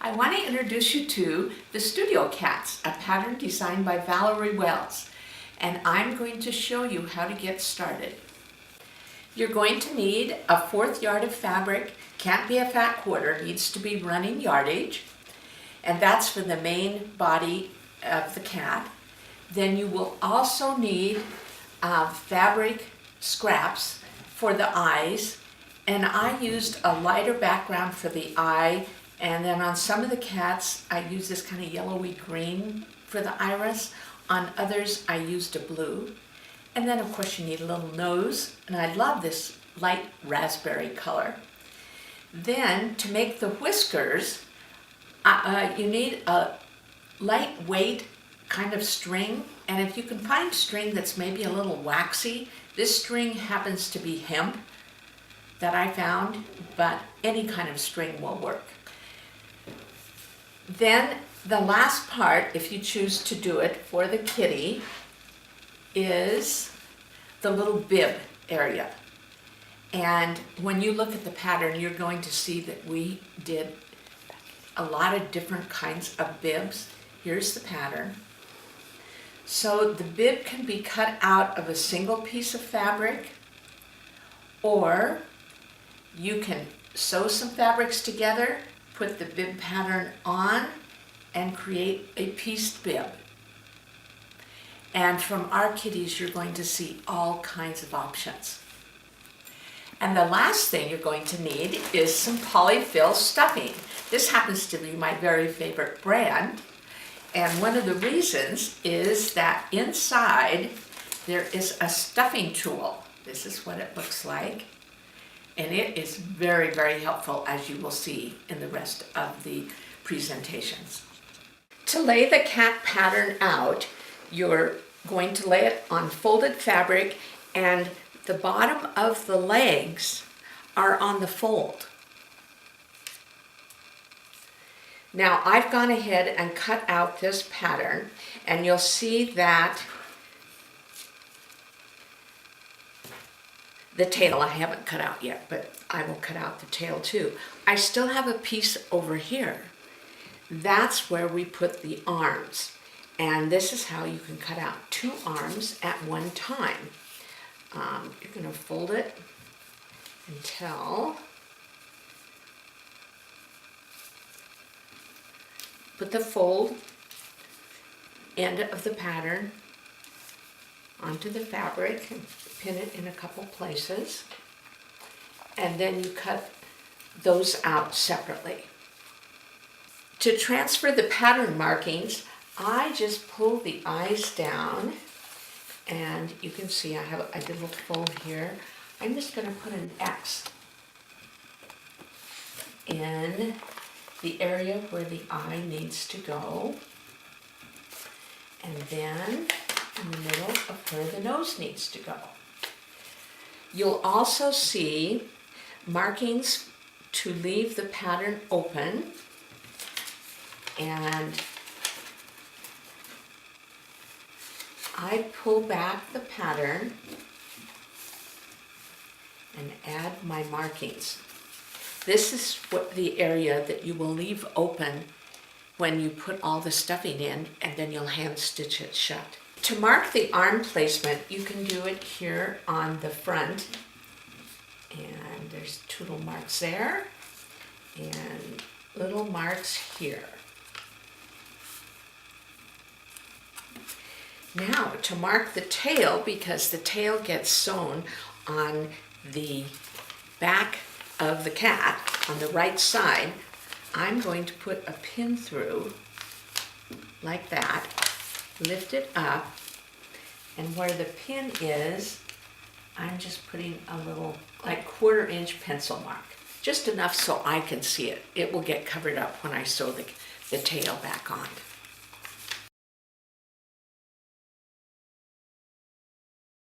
I want to introduce you to the Studio Cats, a pattern designed by Valori Wells, and I'm going to show you how to get started. You're going to need a 1/4 yard of fabric, can't be a fat quarter, needs to be running yardage, and that's for the main body of the cat. Then you will also need fabric scraps for the eyes, and I used a lighter background for the eye, and then on some of the cats I used this kind of yellowy green for the iris. On others I used a blue. And then of course you need a little nose, and I love this light raspberry color. Then to make the whiskers, you need a lightweight kind of string, and if you can find string that's maybe a little waxy, this string happens to be hemp that I found, but any kind of string will work. Then the last part, if you choose to do it for the kitty, is the little bib area. And when you look at the pattern, you're going to see that we did a lot of different kinds of bibs. Here's the pattern. So the bib can be cut out of a single piece of fabric, or you can sew some fabrics together, put the bib pattern on, and create a pieced bib. And from our kitties, you're going to see all kinds of options. And the last thing you're going to need is some polyfill stuffing. This happens to be my very favorite brand. And one of the reasons is that inside there is a stuffing tool. This is what it looks like. And it is very, very helpful, as you will see in the rest of the presentations. To lay the cat pattern out, you're going to lay it on folded fabric, and the bottom of the legs are on the fold. Now I've gone ahead and cut out this pattern, and you'll see that the tail I haven't cut out yet, but I will cut out the tail too. I still have a piece over here. That's where we put the arms. And this is how you can cut out 2 arms at one time. You're going to fold it until, put the fold end of the pattern onto the fabric and pin it in a couple places, and then you cut those out separately. To transfer the pattern markings, I just pull the eyes down, and you can see I did a little fold here. I'm just going to put an X in the area where the eye needs to go, and then in the middle of where the nose needs to go. You'll also see markings to leave the pattern open, and I pull back the pattern and add my markings. This is what the area that you will leave open when you put all the stuffing in, and then you'll hand stitch it shut. To mark the arm placement, you can do it here on the front, and there's 2 little marks there and little marks here. Now to mark the tail, because the tail gets sewn on the back of the cat on the right side, I'm going to put a pin through like that, lift it up, and where the pin is, I'm just putting a little like 1/4 inch pencil mark, just enough so I can see it. It will get covered up when I sew the tail back on.